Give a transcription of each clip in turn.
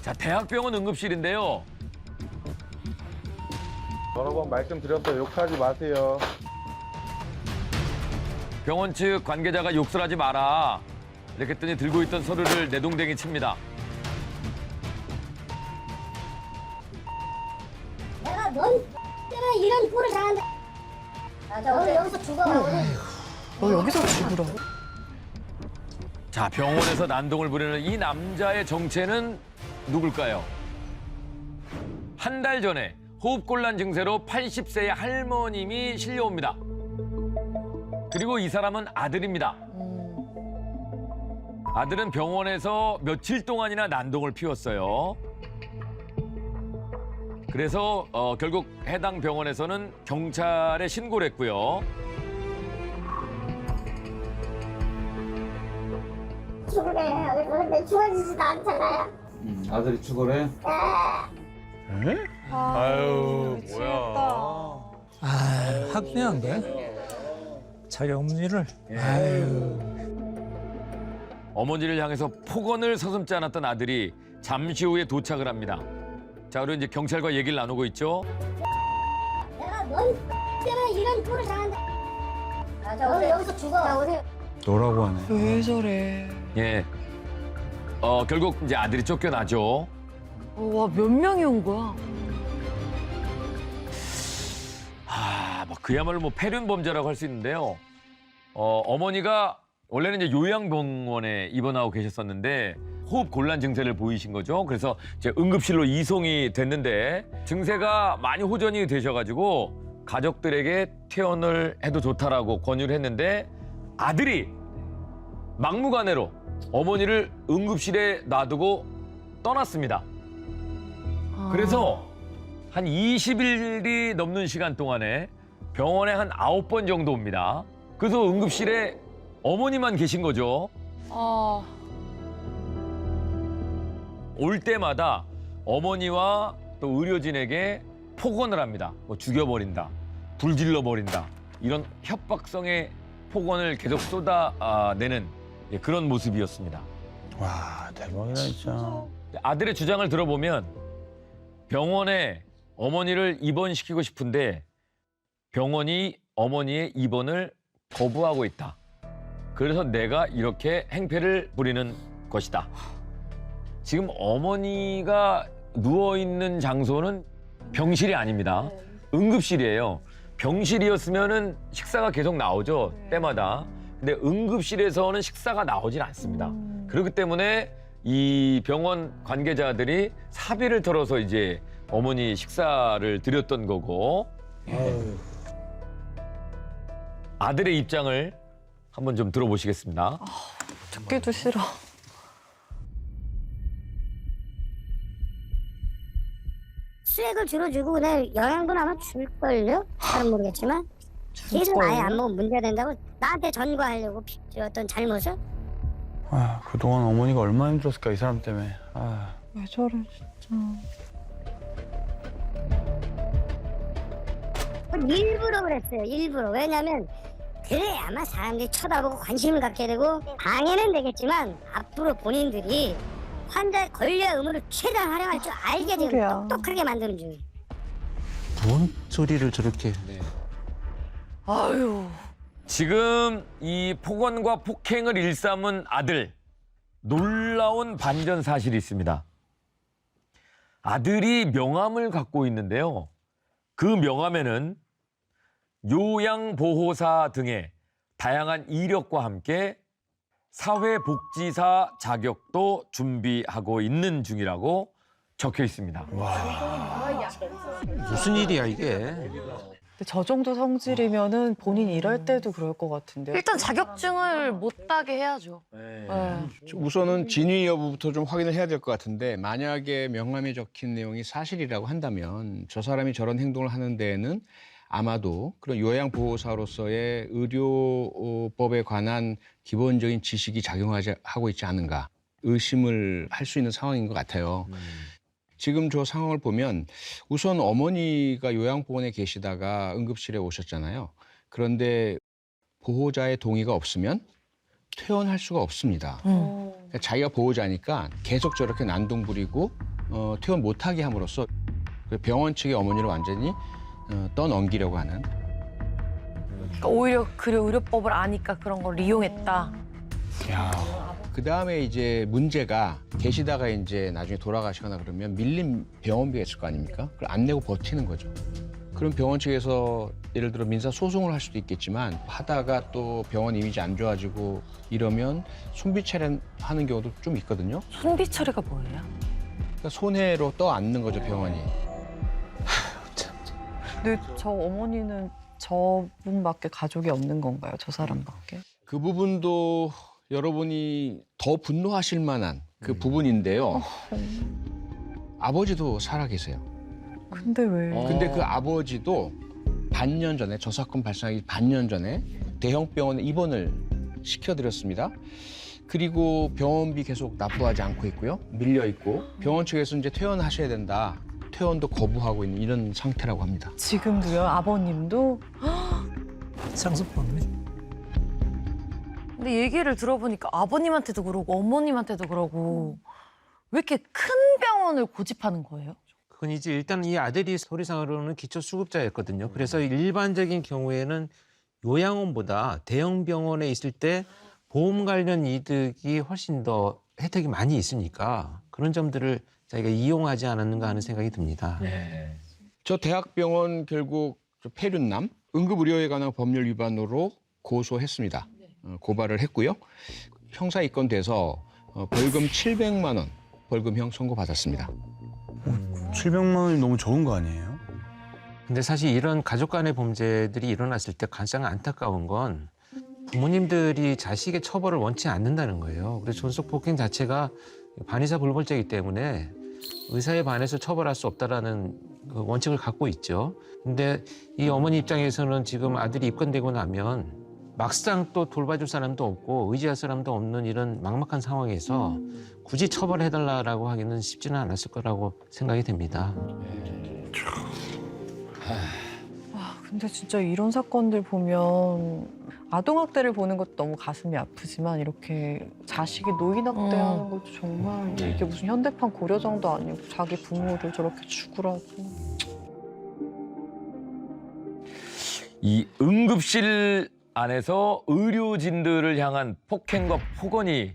자, 대학병원 응급실인데요. 여러 번 말씀드렸어요. 욕하지 마세요. 병원 측 관계자가 욕설 하지 마라. 이렇게 했더니 들고 있던 서류를 내동댕이 칩니다. 내가 넌 때문에 이런 꼴을 당한다. 너 여기서 죽어. 너 여기서 죽으라고? 자, 병원에서 난동을 부리는 이 남자의 정체는 누굴까요? 한 달 전에 호흡곤란 증세로 80세의 할머님이 실려옵니다. 그리고 이 사람은 아들입니다. 아들은 병원에서 며칠 동안이나 난동을 피웠어요. 그래서 결국 해당 병원에서는 경찰에 신고를 했고요. 죽으래요. 그런데 죽어지지도 않잖아요. 아들이 죽어래? 아유, 아, 확대한데? 자기 어머니를? 아유. 어머니를 향해서 폭언을 서슴지 않았던 아들이 잠시 후에 도착을 합니다. 자, 그리고 이제 경찰과 얘기를 나누고 있죠. 내가 넌 때문에 이런 꼴을 당한다. 너 여기서 죽어. 오세요. 너라고 하네. 왜 저래? 예. 결국 이제 아들이 쫓겨나죠. 와, 몇 명이 온 거야? 뭐 그야말로 뭐 폐륜 범죄라고 할 수 있는데요. 어머니가 원래는 이제 요양병원에 입원하고 계셨었는데 호흡 곤란 증세를 보이신 거죠. 그래서 이제 응급실로 이송이 됐는데 증세가 많이 호전이 되셔가지고 가족들에게 퇴원을 해도 좋다라고 권유를 했는데 아들이 막무가내로 어머니를 응급실에 놔두고 떠났습니다. 그래서 한 20일이 넘는 시간 동안에 병원에 한 9번 정도 옵니다. 그래서 응급실에 어머니만 계신 거죠. 올 때마다 어머니와 또 의료진에게 폭언을 합니다. 뭐 죽여버린다, 불질러버린다 이런 협박성의 폭언을 계속 쏟아내는 그런 모습이었습니다. 와, 대박이다, 진짜. 아들의 주장을 들어보면 병원에 어머니를 입원시키고 싶은데 병원이 어머니의 입원을 거부하고 있다. 그래서 내가 이렇게 행패를 부리는 것이다. 지금 어머니가 누워있는 장소는 병실이 아닙니다. 응급실이에요. 병실이었으면은 식사가 계속 나오죠, 때마다. 근데 응급실에서는 식사가 나오질 않습니다. 그렇기 때문에 이 병원 관계자들이 사비를 털어서 이제 어머니 식사를 드렸던 거고. 아들의 입장을 한번 좀 들어보시겠습니다. 듣기도 싫어. 수액을 주로 주고 그냥 영양분 아마 줄걸요? 잘은 모르겠지만 계속 아예 안 먹으면 문제가 된다고 나한테 전과하려고 어떤 잘못을? 아, 그동안 어머니가 얼마나 힘들었을까, 이 사람 때문에. 아. 왜 저래, 진짜. 일부러 그랬어요. 일부러. 왜냐면 그래 아마 사람들이 쳐다보고 관심을 갖게 되고 방해는 되겠지만 앞으로 본인들이 환자의 권리와 의무를 최대한 활용할 줄 알게 되고 소리야. 똑똑하게 만드는 중이에요. 뭔 소리를 저렇게. 아유. 지금 이 폭언과 폭행을 일삼은 아들, 놀라운 반전 사실이 있습니다. 아들이 명함을 갖고 있는데요. 그 명함에는 요양보호사 등의 다양한 이력과 함께 사회복지사 자격도 준비하고 있는 중이라고 적혀 있습니다. 무슨 일이야, 이게. 근데 저 정도 성질이면은 본인이 일할 때도 그럴 것 같은데. 일단 자격증을 못 따게 해야죠. 네. 우선은 진위 여부부터 좀 확인을 해야 될 것 같은데 만약에 명함에 적힌 내용이 사실이라고 한다면 저 사람이 저런 행동을 하는 데에는 아마도 그런 요양보호사로서의 의료법에 관한 기본적인 지식이 작용하고 있지 않은가 의심을 할 수 있는 상황인 것 같아요. 지금 저 상황을 보면 우선 어머니가 요양보건에 계시다가 응급실에 오셨잖아요. 그런데 보호자의 동의가 없으면 퇴원할 수가 없습니다. 그러니까 자기가 보호자니까 계속 저렇게 난동 부리고 퇴원 못하게 함으로써 병원 측의 어머니를 완전히 떠넘기려고 하는. 그러니까 오히려 그 의료법을 아니까 그런 걸 이용했다. 야, 그 다음에 이제 문제가 계시다가 이제 나중에 돌아가시거나 그러면 밀린 병원비가 있을 거 아닙니까? 그걸 안 내고 버티는 거죠. 그럼 병원 측에서 예를 들어 민사 소송을 할 수도 있겠지만 하다가 또 병원 이미지 안 좋아지고 이러면 손비 처리하는 경우도 좀 있거든요. 손비 처리가 뭐예요? 그러니까 손해로 떠안는 거죠, 병원이. 근데 저 어머니는 저분밖에 가족이 없는 건가요? 저 사람밖에? 그 부분도 여러분이 더 분노하실 만한 그 부분인데요. 아버지도 살아계세요. 근데 왜? 근데 그 아버지도 반년 전에, 저 사건 발생하기 반년 전에 대형 병원에 입원을 시켜드렸습니다. 그리고 병원비 계속 납부하지 않고 있고요. 밀려 있고 병원 측에서 이제 퇴원하셔야 된다. 퇴원도 거부하고 있는 이런 상태라고 합니다. 지금도요? 아버님도? 상습범이네. 근데 얘기를 들어보니까 아버님한테도 그러고 어머님한테도 그러고 왜 이렇게 큰 병원을 고집하는 거예요? 그건 이제 일단 이 아들이 서류상으로는 기초수급자였거든요. 그래서 일반적인 경우에는 요양원보다 대형 병원에 있을 때 보험 관련 이득이 훨씬 더 혜택이 많이 있으니까 그런 점들을 자기가 이용하지 않았는가 하는 생각이 듭니다. 저 대학병원 결국 폐륜남 응급의료에 관한 법률 위반으로 고소했습니다. 고발을 했고요. 형사 입건돼서 벌금 700만 원 벌금형 선고받았습니다. 700만 원이 너무 적은 거 아니에요? 근데 사실 이런 가족 간의 범죄들이 일어났을 때 가장 안타까운 건 부모님들이 자식의 처벌을 원치 않는다는 거예요. 그래서 존속폭행 자체가 반의사 불벌죄이기 때문에 의사에 반해서 처벌할 수 없다라는 그 원칙을 갖고 있죠. 근데 이 어머니 입장에서는 지금 아들이 입건되고 나면 막상 또 돌봐줄 사람도 없고 의지할 사람도 없는 이런 막막한 상황에서 굳이 처벌해달라고 하기는 쉽지는 않았을 거라고 생각이 됩니다. 와, 근데 진짜 이런 사건들 보면 아동학대를 보는 것도 너무 가슴이 아프지만 이렇게 자식이 노인학대하는 것도 정말 이게 무슨 현대판 고려정도 아니고 자기 부모를 저렇게 죽으라고. 이 응급실 안에서 의료진들을 향한 폭행과 폭언이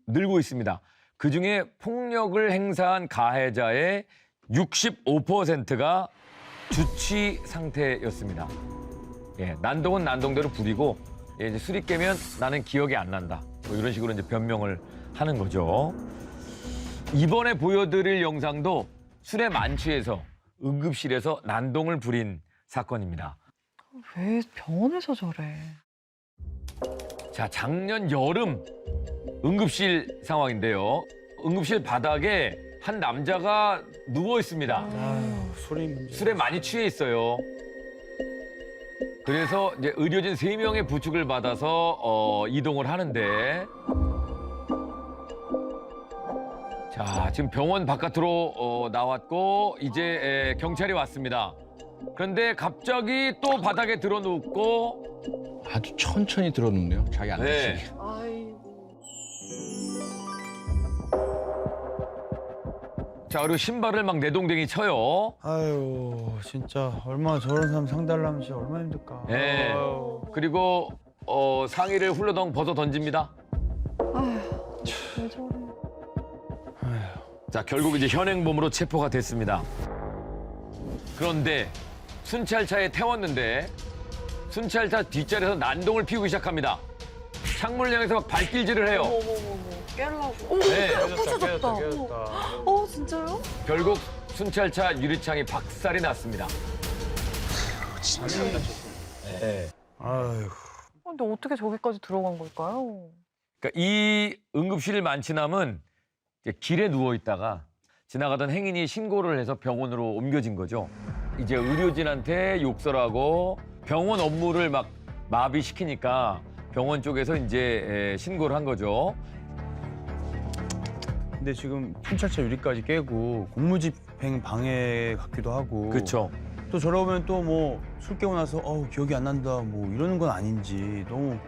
늘고 있습니다. 그중에 폭력을 행사한 가해자의 65%가 주치 상태였습니다. 난동은 난동대로 부리고 이제 술이 깨면 나는 기억이 안 난다. 뭐 이런 식으로 이제 변명을 하는 거죠. 이번에 보여드릴 영상도 술에 만취해서 응급실에서 난동을 부린 사건입니다. 왜 병원에서 저래? 자, 작년 여름 응급실 상황인데요. 응급실 바닥에 한 남자가 누워 있습니다. 술이 문제. 술에 많이 취해 있어요. 그래서 이제 의료진 3명의 부축을 받아서 이동을 하는데, 자, 지금 병원 바깥으로 나왔고 이제 경찰이 왔습니다. 그런데 갑자기 또 바닥에 드러눕고 아주 천천히 들어눕네요. 자기 안 네. 다치게. 자, 그리고 신발을 막 내동댕이 쳐요. 아유, 진짜 얼마나 저런 사람 상대하려면 진짜 얼마나 힘들까. 네. 아유. 그리고 상의를 훌러덩 벗어 던집니다. 왜 저래? 자, 결국 이제 현행범으로 체포가 됐습니다. 그런데 순찰차에 태웠는데 순찰차 뒷자리에서 난동을 피우기 시작합니다. 창문을 향해서 막 발길질을 해요. 깨려고. 네. 부서졌다. 진짜요? 결국 순찰차 유리창이 박살이 났습니다. 아유. 근데 어떻게 저기까지 들어간 걸까요? 그러니까 이 응급실 만취남은 이제 길에 누워 있다가 지나가던 행인이 신고를 해서 병원으로 옮겨진 거죠. 이제 의료진한테 욕설하고 병원 업무를 막 마비시키니까 병원 쪽에서 이제 신고를 한 거죠. 근데 지금 순찰차 유리까지 깨고 공무집행 방해 같기도 하고. 그렇죠. 또 저러면 또 뭐 술 깨고 나서 기억이 안 난다 뭐 이러는 건 아닌지 너무.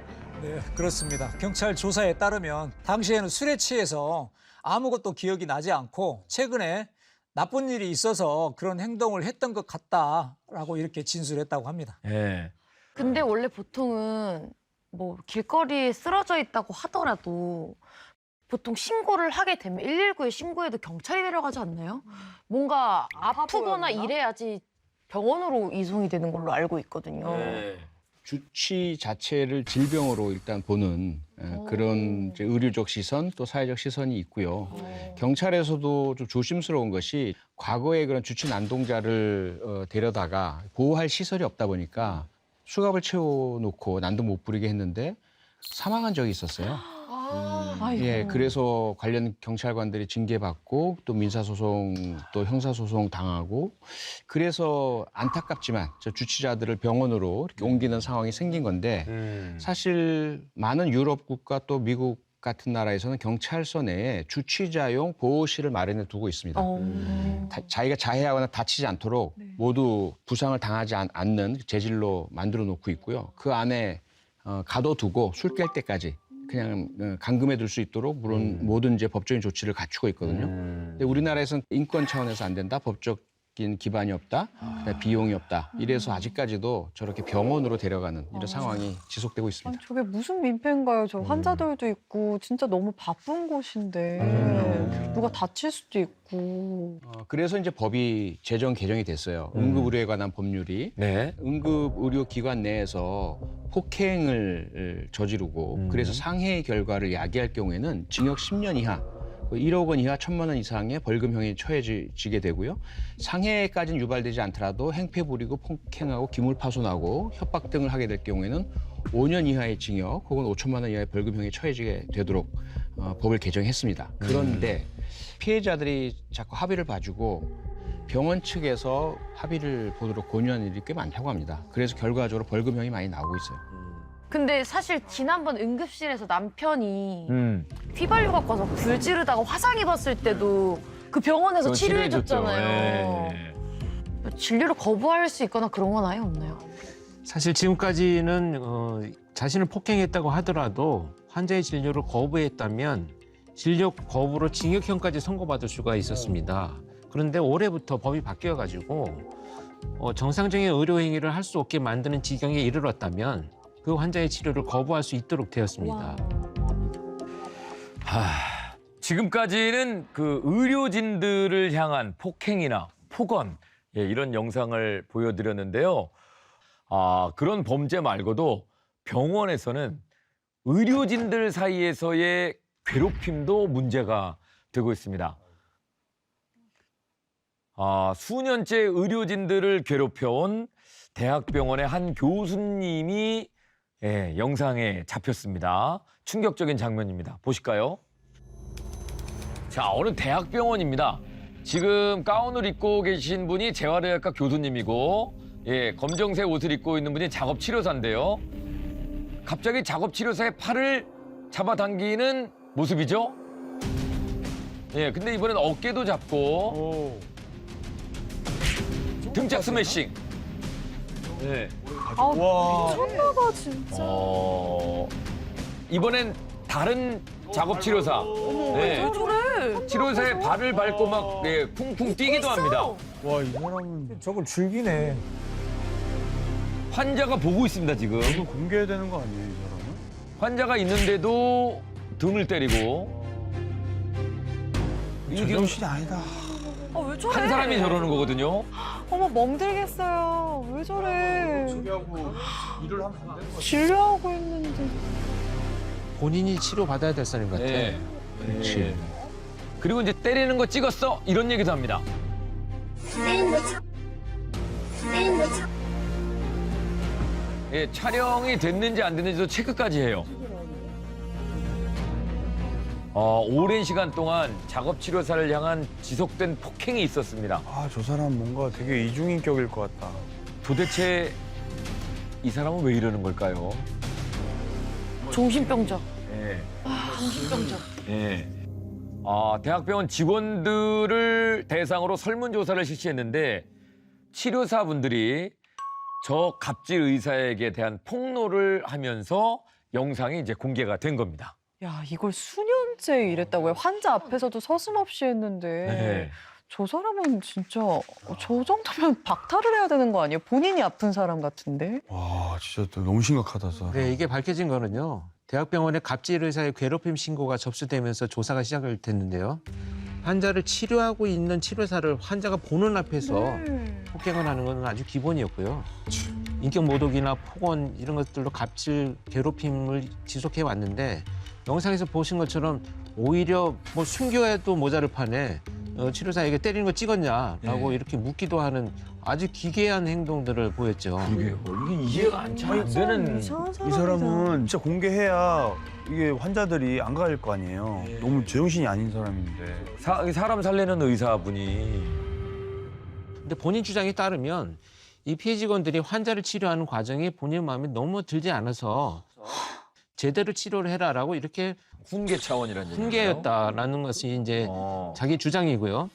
네, 그렇습니다. 경찰 조사에 따르면 당시에는 술에 취해서 아무것도 기억이 나지 않고 최근에 나쁜 일이 있어서 그런 행동을 했던 것 같다라고 이렇게 진술했다고 합니다. 예. 근데 원래 보통은 뭐 길거리에 쓰러져 있다고 하더라도 보통 신고를 하게 되면 119에 신고해도 경찰이 데려가지 않나요? 뭔가 아프거나 이래야지 병원으로 이송이 되는 걸로 알고 있거든요. 네. 주치 자체를 질병으로 일단 보는 그런 이제 의료적 시선 또 사회적 시선이 있고요. 경찰에서도 좀 조심스러운 것이 과거에 그런 주치 난동자를 데려다가 보호할 시설이 없다 보니까 수갑을 채워놓고 난동 못 부리게 했는데 사망한 적이 있었어요. 아이고. 예, 그래서 관련 경찰관들이 징계받고 또 민사소송 또 형사소송 당하고 그래서 안타깝지만 저 주치자들을 병원으로 이렇게 옮기는 상황이 생긴 건데 사실 많은 유럽 국가 또 미국 같은 나라에서는 경찰서 내에 주치자용 보호실을 마련해 두고 있습니다. 자기가 자해하거나 다치지 않도록 모두 부상을 당하지 않는 재질로 만들어 놓고 있고요. 그 안에 가둬두고 술 깰 때까지 그냥 감금해 둘 수 있도록 물론 모든 이제 법적인 조치를 갖추고 있거든요. 근데 우리나라에서는 인권 차원에서 안 된다, 법적인 기반이 없다, 그다음에 비용이 없다. 이래서 아직까지도 저렇게 병원으로 데려가는 이런 상황이 지속되고 아니, 있습니다. 저게 무슨 민폐인가요? 저 환자들도 있고 진짜 너무 바쁜 곳인데 누가 다칠 수도 있고. 그래서 이제 법이 제정 개정이 됐어요. 응급의료에 관한 법률이. 네. 응급의료기관 내에서 폭행을 저지르고 그래서 상해의 결과를 야기할 경우에는 징역 10년 이하, 1억 원 이하 1,000만 원 이상의 벌금형이 처해지게 되고요. 상해까지는 유발되지 않더라도 행패 부리고 폭행하고 기물파손하고 협박 등을 하게 될 경우에는 5년 이하의 징역 혹은 5천만 원 이하의 벌금형이 처해지게 되도록 법을 개정했습니다. 그런데 피해자들이 자꾸 합의를 봐주고 병원 측에서 합의를 보도록 권유하는 일이 꽤 많다고 합니다. 그래서 결과적으로 벌금형이 많이 나오고 있어요. 근데 사실 지난번 응급실에서 남편이 음. 휘발유 갖고 와서 불 지르다가 화상 입었을 때도 그 병원에서 그거 치료해줬잖아요. 예. 진료를 거부할 수 있거나 그런 건 아예 없나요? 사실 지금까지는 자신을 폭행했다고 하더라도 환자의 진료를 거부했다면 진료 거부로 징역형까지 선고받을 수가 있었습니다. 그런데 올해부터 법이 바뀌어가지고 정상적인 의료 행위를 할 수 없게 만드는 지경에 이르렀다면 그 환자의 치료를 거부할 수 있도록 되었습니다. 지금까지는 그 의료진들을 향한 폭행이나 폭언 이런 영상을 보여드렸는데요. 그런 범죄 말고도 병원에서는 의료진들 사이에서의 괴롭힘도 문제가 되고 있습니다. 수년째 의료진들을 괴롭혀온 대학병원의 한 교수님이 영상에 잡혔습니다. 충격적인 장면입니다. 보실까요? 자, 어느 대학병원입니다. 지금 가운을 입고 계신 분이 재활의학과 교수님이고 검정색 옷을 입고 있는 분이 작업치료사인데요. 갑자기 작업치료사의 팔을 잡아당기는 모습이죠. 근데 이번엔 어깨도 잡고 등짝 스매싱. 미쳤나봐 진짜. 이번엔 다른 작업치료사. 왜 저래? 치료사의 발을 밟고 막 쿵쿵 뛰기도 합니다. 와, 이 사람은 저걸 즐기네. 환자가 보고 있습니다, 지금. 이거 공개해야 되는 거 아니에요, 이 사람은? 환자가 있는데도 등을 때리고. 이게 지금 제정신이 아니다. 왜 저래? 한 사람이 저러는 거거든요. 어머 멍들겠어요. 왜 저래? 저기하고 일을 하면 안 되는 거 진료하고 있는데. 본인이 치료받아야 될 사람 같아. 그렇지. 그리고 이제 때리는 거 찍었어? 이런 얘기도 합니다. 촬영이 됐는지 안 됐는지도 체크까지 해요. 오랜 시간 동안 작업치료사를 향한 지속된 폭행이 있었습니다. 저 사람 뭔가 되게 이중인격일 것 같다. 도대체 이 사람은 왜 이러는 걸까요? 정신병자. 예. 정신병자. 예. 대학병원 직원들을 대상으로 설문조사를 실시했는데 치료사분들이 저 갑질 의사에게 대한 폭로를 하면서 영상이 이제 공개가 된 겁니다. 야, 이걸 수년째 이랬다고요? 환자 앞에서도 서슴없이 했는데 네. 저 사람은 진짜 저 정도면 박탈을 해야 되는 거 아니에요? 본인이 아픈 사람 같은데? 와, 진짜 또 너무 심각하다, 사. 네, 이게 밝혀진 거는요. 대학병원에 갑질 의사의 괴롭힘 신고가 접수되면서 조사가 시작을 됐는데요. 환자를 치료하고 있는 치료사를 환자가 보는 앞에서 폭행을 하는 건 아주 기본이었고요. 인격 모독이나 폭언 이런 것들로 갑질, 괴롭힘을 지속해 왔는데 영상에서 보신 것처럼 오히려 뭐 숨겨야도 모자를 파네 치료사에게 때리는 거 찍었냐라고 이렇게 묻기도 하는 아주 기괴한 행동들을 보였죠. 이게 이해가 안 되는. 이상한 이 사람이다. 사람은 진짜 공개해야 이게 환자들이 안 가릴 거 아니에요. 너무 제정신이 아닌 사람인데. 사람 살리는 의사분이. 근데 본인 주장에 따르면 이 피해 직원들이 환자를 치료하는 과정이 본인 마음에 너무 들지 않아서 제대로 치료를 해라라고 이렇게 훈계 차원이라는 얘기예요. 훈계였다라는 것이 이제 자기 주장이고요.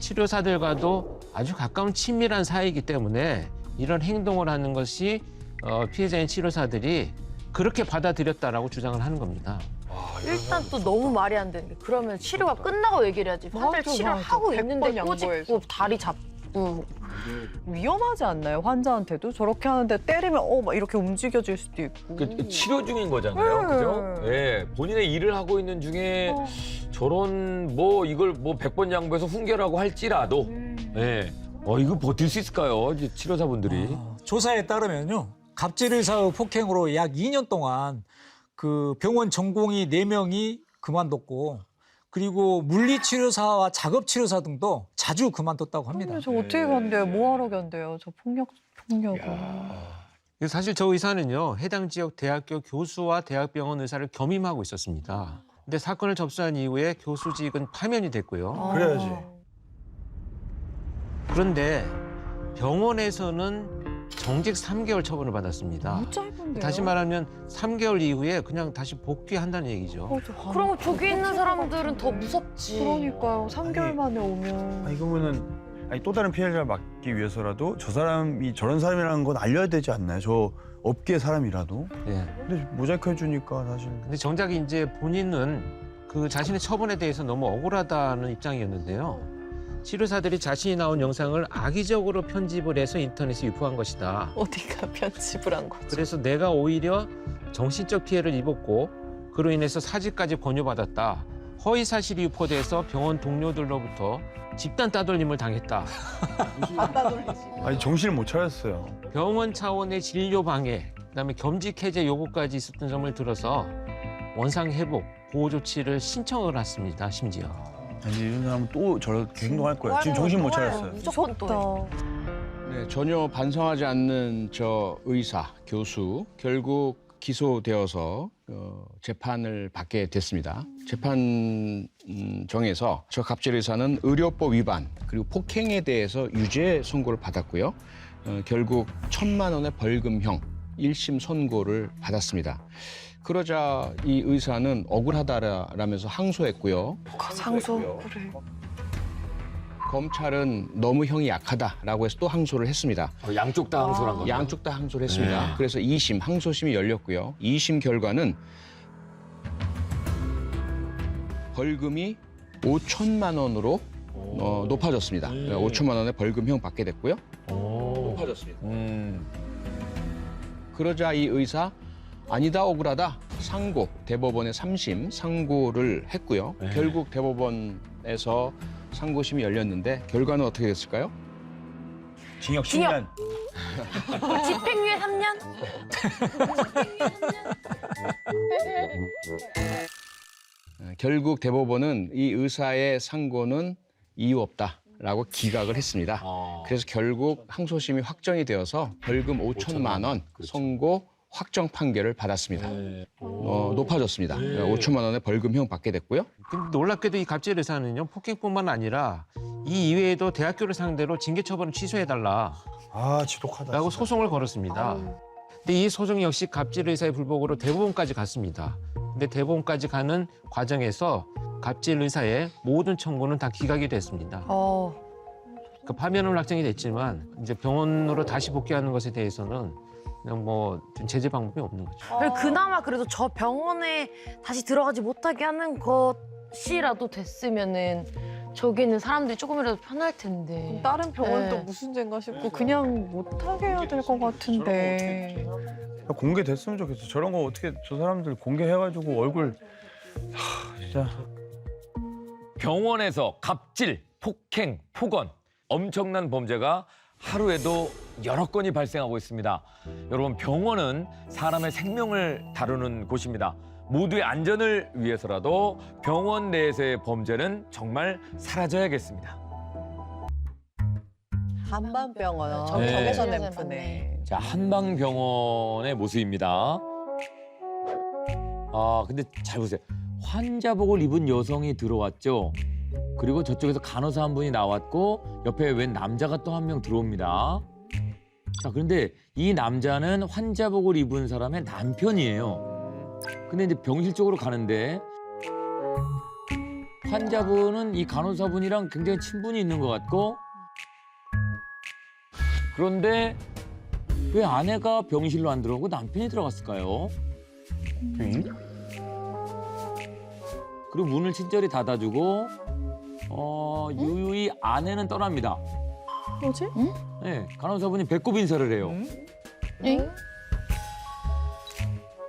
치료사들과도 아주 가까운 친밀한 사이이기 때문에 이런 행동을 하는 것이 피해자인 치료사들이 그렇게 받아들였다라고 주장을 하는 겁니다. 일단 또 너무 말이 안 되는 게 그러면 치료가 끝나고 얘기를 해야지. 환자를 맞아, 치료를 맞아. 하고 100번 있는데 양보해서. 꼬집고 다리 잡고. 위험하지 않나요? 환자한테도 저렇게 하는데 때리면 막 이렇게 움직여질 수도 있고. 치료 중인 거잖아요. 네. 그죠? 예. 본인의 일을 하고 있는 중에 저런 이걸 100번 양보해서 훈계라고 할지라도 예. 이거 버틸 수 있을까요? 이제 치료사분들이. 조사에 따르면요. 갑질 의사의 폭행으로 약 2년 동안 그 병원 전공의 4명이 그만뒀고 그리고 물리치료사와 작업치료사 등도 자주 그만뒀다고 합니다. 저 어떻게 견뎌요? 뭐하러 견뎌요? 저 폭력을. 사실 저 의사는요. 해당 지역 대학교 교수와 대학병원 의사를 겸임하고 있었습니다. 근데 사건을 접수한 이후에 교수직은 파면이 됐고요. 그래야지. 그런데 병원에서는 정직 3개월 처분을 받았습니다. 너무 짧은데요? 다시 말하면 3개월 이후에 그냥 다시 복귀한다는 얘기죠. 그럼 저기 있는 사람들은 더 무섭지. 그러니까요. 3개월 만에 오면. 이거면은 또 다른 피해를 막기 위해서라도 저 사람이 저런 사람이라는 건 알려야 되지 않나요? 저 업계 사람이라도. 네. 근데 모자이크 해주니까 사실. 근데 정작 이제 본인은 그 자신의 처분에 대해서 너무 억울하다는 입장이었는데요. 치료사들이 자신이 나온 영상을 악의적으로 편집을 해서 인터넷에 유포한 것이다. 어디가 편집을 한 거죠? 그래서 내가 오히려 정신적 피해를 입었고 그로 인해서 사직까지 권유받았다. 허위 사실이 유포돼서 병원 동료들로부터 집단 따돌림을 당했다. 아니 정신을 못 차렸어요. 병원 차원의 진료 방해, 그다음에 겸직 해제 요구까지 있었던 점을 들어서 원상 회복, 보호 조치를 신청을 했습니다. 심지어. 아니 이런 사람은 또 저렇게 행동할 거예요. 지금 정신 못 차렸어요. 무조건 또 해. 네, 전혀 반성하지 않는 저 의사, 교수 결국 기소되어서 재판을 받게 됐습니다. 재판정에서 저 갑질 의사는 의료법 위반 그리고 폭행에 대해서 유죄 선고를 받았고요. 결국 1,000만 원의 벌금형 1심 선고를 받았습니다. 그러자 이 의사는 억울하다라면서 항소했고요. 상소. 그래. 검찰은 너무 형이 약하다라고 해서 또 항소를 했습니다. 양쪽 다 항소를 한 거죠. 양쪽 다 항소를 했습니다. 네. 그래서 2심 항소심이 열렸고요. 2심 결과는 벌금이 5천만 원으로 높아졌습니다. 5천만 원의 벌금형 받게 됐고요. 높아졌습니다. 그러자 이 의사 아니다 억울하다 상고 대법원에 3심 상고를 했고요. 네. 결국 대법원에서 상고심이 열렸는데 결과는 어떻게 됐을까요? 징역 징역. 10년. 집행유예 3년? 결국 대법원은 이 의사의 상고는 이유 없다라고 기각을 했습니다. 그래서 결국 항소심이 확정이 되어서 벌금 5천만 원 선고 확정 판결을 받았습니다. 높아졌습니다. 5천만 원의 벌금형 받게 됐고요. 근데 놀랍게도 이 갑질 의사는요 폭행뿐만 아니라 이 이외에도 대학교를 상대로 징계 처분을 취소해달라. 지독하다. 라고 소송을 걸었습니다. 근데 이 소송 역시 갑질 의사의 불복으로 대법원까지 갔습니다. 근데 대법원까지 가는 과정에서 갑질 의사의 모든 청구는 다 기각이 됐습니다. 파면은 확정이 됐지만 이제 병원으로 다시 복귀하는 것에 대해서는 그냥 뭐 제재 방법이 없는 거죠. 그리고 그나마 그래도 저 병원에 다시 들어가지 못하게 하는 것이라도 됐으면은 저기는 사람들이 조금이라도 편할 텐데. 다른 병원 또 네. 무슨 죄인가 싶고 그냥 못하게 해야 될 것 같은데. 공개됐으면 좋겠어. 저런 거 어떻게 저 사람들 공개해가지고 얼굴 진짜. 병원에서 갑질, 폭행, 폭언 엄청난 범죄가 하루에도 여러 건이 발생하고 있습니다. 여러분 병원은 사람의 생명을 다루는 곳입니다. 모두의 안전을 위해서라도 병원 내에서의 범죄는 정말 사라져야겠습니다. 한방병원. 저기 적외선 네. 램프네. 자, 한방병원의 모습입니다. 아, 근데 잘 보세요. 환자복을 입은 여성이 들어왔죠. 그리고 저쪽에서 간호사 한 분이 나왔고 옆에 웬 남자가 또 한 명 들어옵니다. 자, 그런데 이 남자는 환자복을 입은 사람의 남편이에요. 근데 이제 병실 쪽으로 가는데 환자분은 이 간호사분이랑 굉장히 친분이 있는 것 같고 그런데 왜 아내가 병실로 안 들어오고 남편이 들어갔을까요? 그리고 문을 친절히 닫아주고 유유히 아내는 떠납니다. 뭐지? 네, 간호사분이 배꼽 인사를 해요. 응?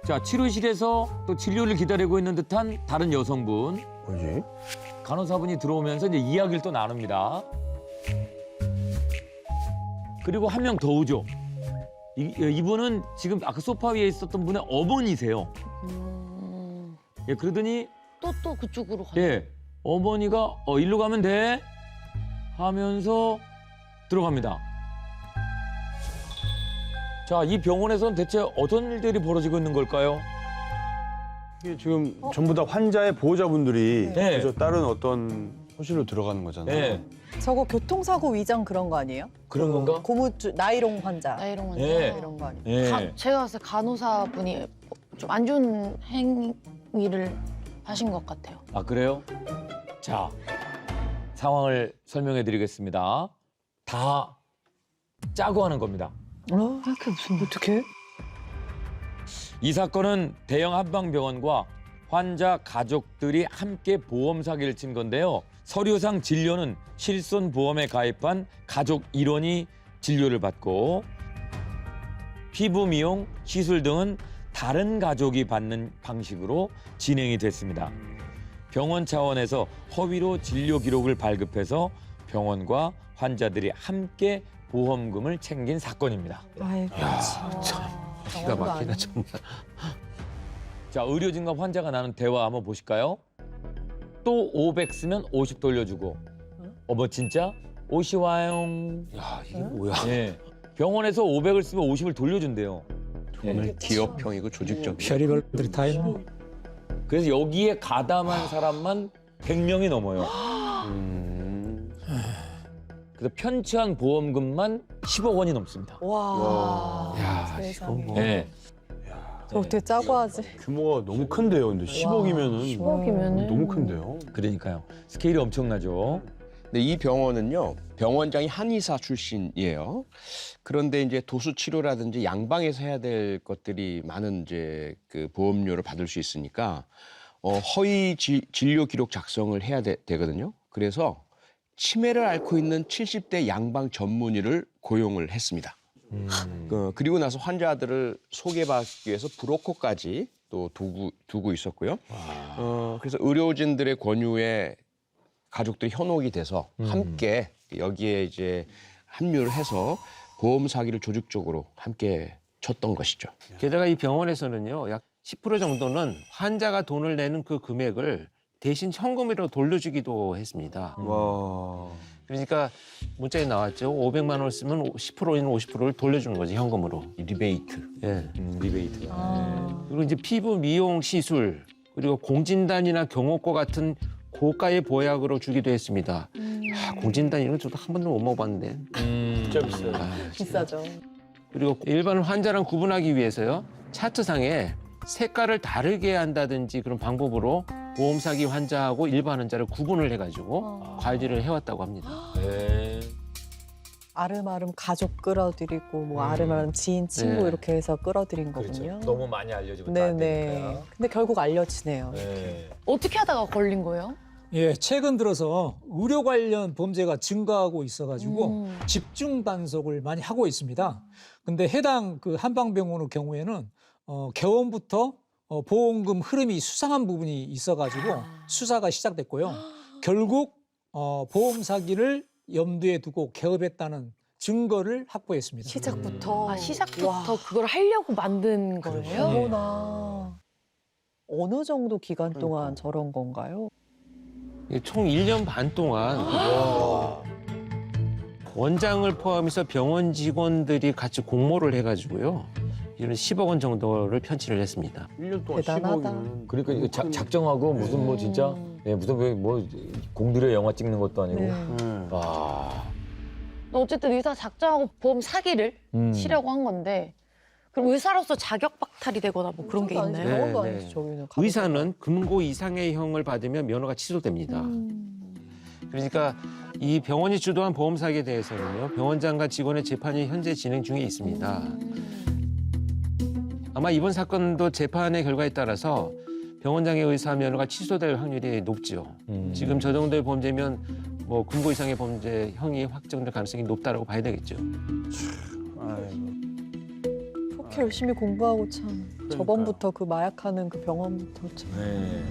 자, 치료실에서 또 진료를 기다리고 있는 듯한 다른 여성분. 뭐지? 간호사분이 들어오면서 이제 이야기를 또 나눕니다. 그리고 한 명 더 오죠. 이분은 지금 아까 소파 위에 있었던 분의 어머니세요. 예, 그러더니 또 그쪽으로 가요. 예, 어머니가 일로 가면 돼 하면서 들어갑니다. 자, 이 병원에서는 대체 어떤 일들이 벌어지고 있는 걸까요? 이게 지금 전부 다 환자의 보호자분들이 네. 그래서 다른 어떤 호실로 들어가는 거잖아요. 예, 저거 교통사고 위장 그런 거 아니에요? 그런 건가? 고무줄 나이롱 환자 나이롱 환자. 예. 이런 거 아니에요? 예. 제가 봤을 때 간호사분이 좀 안 좋은 행위를 하신 것 같아요. 아, 그래요? 자, 상황을 설명해 드리겠습니다. 다 짜고 하는 겁니다. 이렇게 무슨 어떻게? 이 사건은 대형 한방병원과 환자 가족들이 함께 보험 사기를 친 건데요. 서류상 진료는 실손보험에 가입한 가족 일원이 진료를 받고 피부 미용, 시술 등은 다른 가족이 받는 방식으로 진행이 됐습니다. 병원 차원에서 허위로 진료 기록을 발급해서 병원과 환자들이 함께 보험금을 챙긴 사건입니다. 아이고. 기가 막히다 정말. 자, 의료진과 환자가 나눈 대화 한번 보실까요? 또 500 쓰면 50 돌려주고. 어머 진짜? 50 와요. 야, 이게 뭐야? 예. 병원에서 500을 쓰면 50을 돌려준대요. 오늘 기업형이고 조직적. 별의별들이 다 있네. 그래서 여기에 가담한 사람만 100명이 넘어요. 그래서 편취한 보험금만 10억 원이 넘습니다. 와. 야, 세상에. 이거 뭐. 네. 저 어떻게 짜고 하지? 규모가 너무 큰데요. 근데 10억이면은 10억이면은 너무 큰데요. 그러니까요. 스케일이 엄청나죠. 근데 이 병원은요, 병원장이 한의사 출신이에요. 그런데 이제 도수 치료라든지 양방에서 해야 될 것들이 많은 이제 그 보험료를 받을 수 있으니까 허위 진료 기록 작성을 해야 되거든요. 그래서 치매를 앓고 있는 70대 양방 전문의를 고용을 했습니다. 그리고 나서 환자들을 소개받기 위해서 브로커까지 또 두고 있었고요. 그래서 의료진들의 권유에 가족들이 현혹이 돼서 함께 여기에 이제 합류를 해서 보험 사기를 조직적으로 함께 쳤던 것이죠. 게다가 이 병원에서는요, 약 10% 정도는 환자가 돈을 내는 그 금액을 대신 현금으로 돌려주기도 했습니다. 와. 그러니까 문자에 나왔죠. 500만 원 쓰면 10%인 50%를 돌려주는 거지, 현금으로. 리베이트. 예. 리베이트. 그리고 이제 피부 미용 시술, 그리고 공진단이나 경호과 같은 고가의 보약으로 주기도 했습니다. 공진단 이런 거 저도 한 번도 못 먹어봤는데. 진짜 비싸요. 비싸죠. 그리고 일반 환자랑 구분하기 위해서요, 차트상에 색깔을 다르게 한다든지 그런 방법으로 보험 사기 환자하고 일반 환자를 구분을 해가지고 관리를 해왔다고 합니다. 네. 아름아름 가족 끌어들이고 뭐 아름아름 지인 친구 네. 이렇게 해서 끌어들인 거군요. 너무 많이 알려지면 또 안 네네. 되니까. 근데 결국 알려지네요. 네. 어떻게 하다가 걸린 거예요? 예, 최근 들어서 의료 관련 범죄가 증가하고 있어가지고 집중 단속을 많이 하고 있습니다. 근데 해당 그 한방병원의 경우에는 개원부터 보험금 흐름이 수상한 부분이 있어가지고 수사가 시작됐고요. 결국 보험 사기를 염두에 두고 개업했다는 증거를 확보했습니다. 시작부터. 시작부터 와. 그걸 하려고 만든 거예요? 어머나. 어느 정도 기간 동안 저런 건가요? 이게 총 1년 반 동안 원장을 포함해서 병원 직원들이 같이 공모를 해가지고요. 이런 10억 원 정도를 편취를 했습니다. 1년 동안 대단하다. 10억이면 그러니까 이거 작정하고 무슨 뭐 진짜 무슨 뭐 공들여 영화 찍는 것도 아니고. 네. 와. 어쨌든 의사 작정하고 보험 사기를 치려고 한 건데 그럼 의사로서 자격 박탈이 되거나 뭐 그런 게 있나요? 네, 병원도 네. 아니지 저기는. 의사는 금고 이상의 형을 받으면 면허가 취소됩니다. 그러니까 이 병원이 주도한 보험 사기에 대해서는요. 병원장과 직원의 재판이 현재 진행 중에 있습니다. 아마 이번 사건도 재판의 결과에 따라서 병원장의 의사 면허가 취소될 확률이 높죠. 지금 저 정도의 범죄면 뭐 금고 이상의 범죄 형이 확정될 가능성이 높다라고 봐야 되겠죠. 그렇게 열심히 공부하고 참. 저번부터 그 마약하는 그 병원부터 참. 네.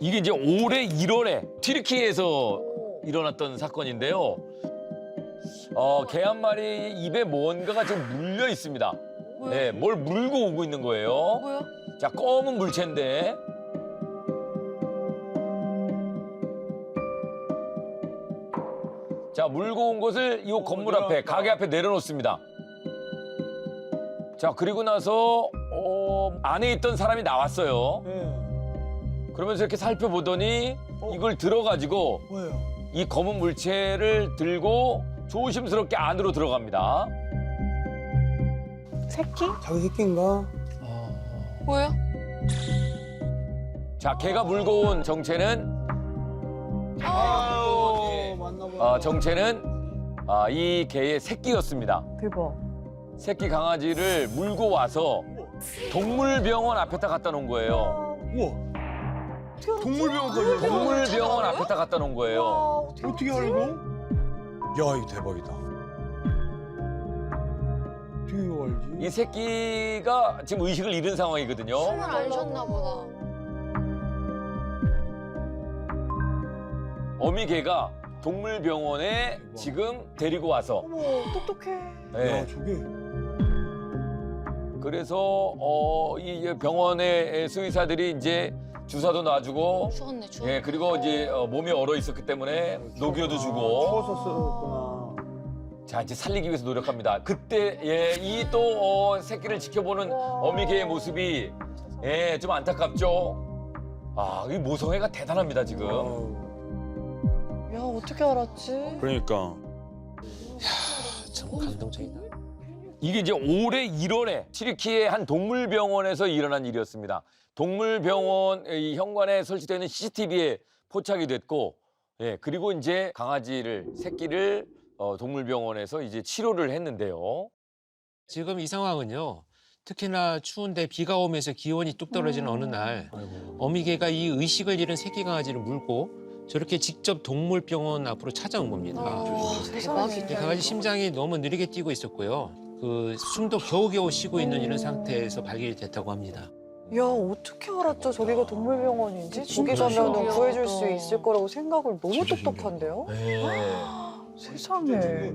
이게 이제 올해 1월에 튀르키예에서 일어났던 사건인데요. 개 한 마리 입에 뭔가가 지금 물려 있습니다. 네, 뭘 물고 오고 있는 거예요. 뭐야? 자, 검은 물체인데. 자, 물고 온 것을 이 건물 앞에, 가게 앞에 내려놓습니다. 자, 그리고 나서 안에 있던 사람이 나왔어요. 그러면서 이렇게 살펴보더니 이걸 들어가지고 이 검은 물체를 들고 조심스럽게 안으로 들어갑니다. 새끼? 자기 새끼인가? 뭐야? 자, 걔가 물고 온 정체는 정체는 이 개의 새끼였습니다. 대박. 새끼 강아지를 물고 와서 동물병원 앞에다 갖다 놓은 거예요. 동물병원까지 동물병원 앞에다 갖다 놓은 거예요. 어떻게 알고? 야, 이거 대박이다. 어떻게 이거 알지? 이 새끼가 지금 의식을 잃은 상황이거든요. 숨을 안 쉬었나 보다. 어미개가 동물병원에 지금 데리고 와서 어머, 똑똑해. 네. 야, 저게. 그래서 이 병원의 수의사들이 이제 주사도 놔주고 추웠네, 추워. 예, 그리고 이제 몸이 얼어 있었기 때문에 녹여도 주고 추워서 쓰였구나. 자, 이제 살리기 위해서 노력합니다. 그때 이 또 새끼를 지켜보는 어미개의 모습이 좀 안타깝죠. 이 모성애가 대단합니다, 지금. 야, 어떻게 알았지? 그러니까. 참 감동적이다. 이게 이제 올해 1월에 튀르키예 한 동물병원에서 일어난 일이었습니다. 동물병원 이 현관에 설치되어 있는 CCTV에 포착이 됐고, 그리고 이제 새끼를 동물병원에서 이제 치료를 했는데요. 지금 이 상황은요. 특히나 추운데 비가 오면서 기온이 뚝 떨어지는 어느 날 어미개가 이 의식을 잃은 새끼 강아지를 물고 저렇게 직접 동물병원 앞으로 찾아온 겁니다. 대박이다. 이 강아지 심장이 너무 느리게 뛰고 있었고요. 그 숨도 겨우겨우 쉬고 있는 이런 상태에서 발견이 됐다고 합니다. 야, 어떻게 알았죠? 저기가 동물병원인지? 저기 가면 신기하다. 구해줄 수 있을 거라고 생각을 너무 똑똑한데요? 세상에.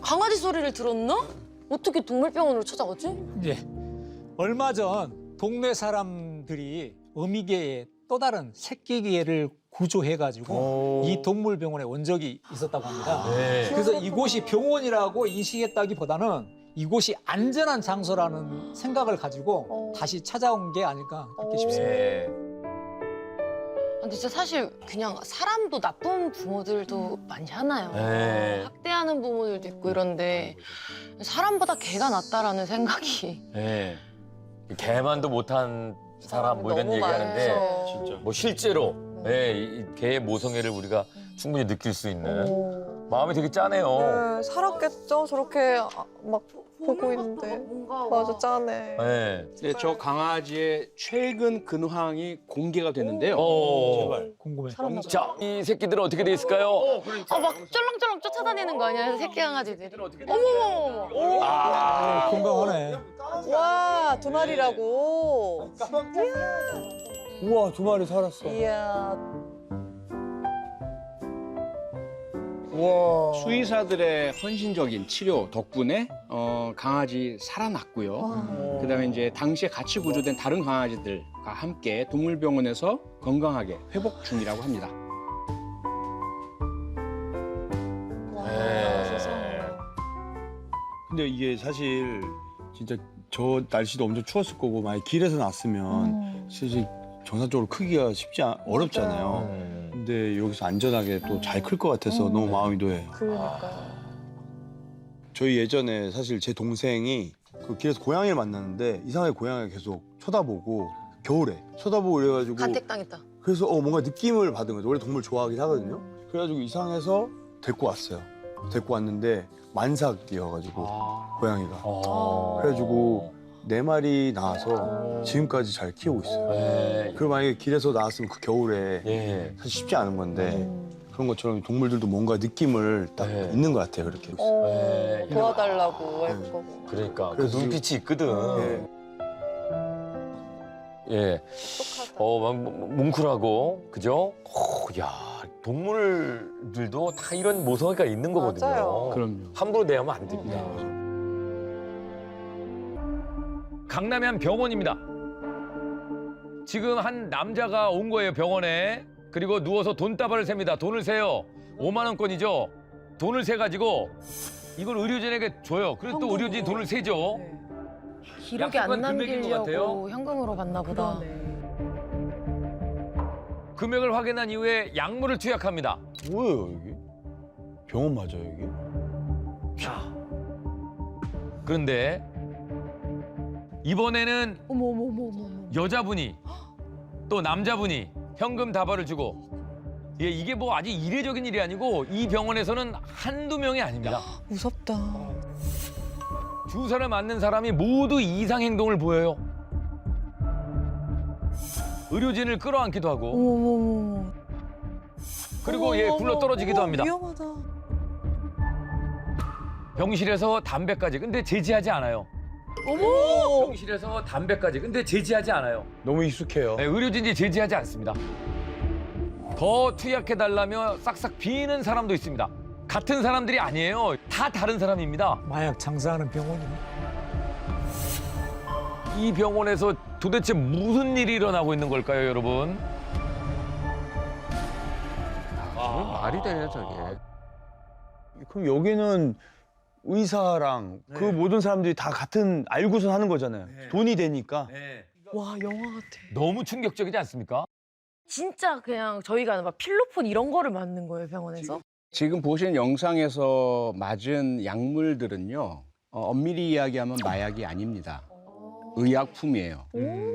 강아지 소리를 들었나? 어떻게 동물병원으로 찾아가지? 예. 얼마 전 동네 사람들이 어미개의 또 다른 새끼 개를 구조해가지고 이 동물병원에 온 적이 있었다고 합니다. 그래서 이곳이 병원이라고 인식했다기보다는 이곳이 안전한 장소라는 생각을 가지고 다시 찾아온 게 아닐까 그렇게 싶습니다. 근데 진짜 사실 그냥 사람도 나쁜 부모들도 많이 하나요? 네. 학대하는 부모들도 있고 이런데 사람보다 개가 낫다라는 생각이 개만도 못한 사람 뭐 이런 너무 얘기하는데 많죠. 뭐 실제로 이 개의 모성애를 우리가 충분히 느낄 수 있는 마음이 되게 짠해요. 네, 살았겠죠? 저렇게 막 보고 있는데. 뭔가 맞아, 짠해. 네. 네, 저 강아지의 최근 근황이 공개가 됐는데요. 제발. 궁금해. 살았나 봐. 자, 이 새끼들은 어떻게 돼 있을까요? 막 쫄렁쫄렁 쫓아다니는 거 아니야? 새끼 강아지들이. 어머머머. 아, 건강하네. 와, 두 마리라고. 우와, 두 마리 살았어. 이야. 우와. 수의사들의 헌신적인 치료 덕분에 강아지 살아났고요. 그다음에 이제 당시에 같이 구조된 다른 강아지들과 함께 동물병원에서 건강하게 회복 중이라고 합니다. 네. 근데 이게 사실 진짜 저 날씨도 엄청 추웠을 거고 만약 길에서 났으면 사실 정상적으로 크기가 어렵잖아요. 근데 여기서 안전하게 또 잘 클 것 같아서 너무 마음이 놓여요. 그러니까. 저희 예전에 사실 제 동생이 그 길에서 고양이를 만났는데 이상하게 고양이가 계속 쳐다보고 겨울에 쳐다보고 이래가지고 간택당했다. 그래서 뭔가 느낌을 받은 거죠. 원래 동물 좋아하긴 하거든요. 그래가지고 이상해서 데리고 왔어요. 데리고 왔는데 만삭이어가지고 고양이가. 그래가지고 4마리 낳아서 지금까지 잘 키우고 있어요. 네. 그리고 만약에 길에서 나왔으면 그 겨울에 예. 사실 쉽지 않은 건데 그런 것처럼 동물들도 뭔가 느낌을 딱 네. 있는 것 같아요. 그렇게. 네. 도와달라고 할 네. 거고. 그러니까 그 그래서 눈빛이 있거든. 예. 예. 막 뭉클하고 그죠? 야, 동물들도 다 이런 모성애가 있는 거거든요. 맞아요. 그럼요. 함부로 대하면 안 됩니다. 강남의 한 병원입니다. 지금 한 남자가 온 거예요, 병원에. 그리고 누워서 돈다발을 셉니다. 돈을 세요. 5만 원권이죠. 돈을 세 가지고 이걸 의료진에게 줘요. 그리고 또 의료진이 돈을 세죠. 네. 기록에 안 약속한 금액인 것 같아요. 남기려고 현금으로 받나 보다. 금액을 확인한 이후에 약물을 투약합니다. 뭐예요, 여기? 병원 맞아요, 여기? 그런데 이번에는 어머. 여자분이 또 남자분이 현금 다발을 주고 이게 뭐 아주 이례적인 일이 아니고 이 병원에서는 한두 명이 아닙니다. 무섭다. 주사를 맞는 사람이 모두 이상 행동을 보여요. 의료진을 끌어안기도 하고 어머머머. 그리고 얘 굴러 떨어지기도 합니다. 위험하다. 병실에서 담배까지. 근데 제지하지 않아요. 어머. 병실에서 담배까지. 근데 제지하지 않아요. 너무 익숙해요. 네, 의료진이 제지하지 않습니다. 더 투약해달라며 싹싹 비는 사람도 있습니다. 같은 사람들이 아니에요. 다 다른 사람입니다. 마약 장사하는 병원이네. 이 병원에서 도대체 무슨 일이 일어나고 있는 걸까요, 여러분? 그건 말이 되냐 저게. 그럼 여기는 의사랑 그 모든 사람들이 다 같은 알고서 하는 거잖아요. 돈이 되니까. 와, 영화 같아. 너무 충격적이지 않습니까? 진짜 그냥 저희가 막 필로폰 이런 거를 맞는 거예요, 병원에서. 지금 보시는 영상에서 맞은 약물들은요. 엄밀히 이야기하면 마약이 아닙니다. 의약품이에요.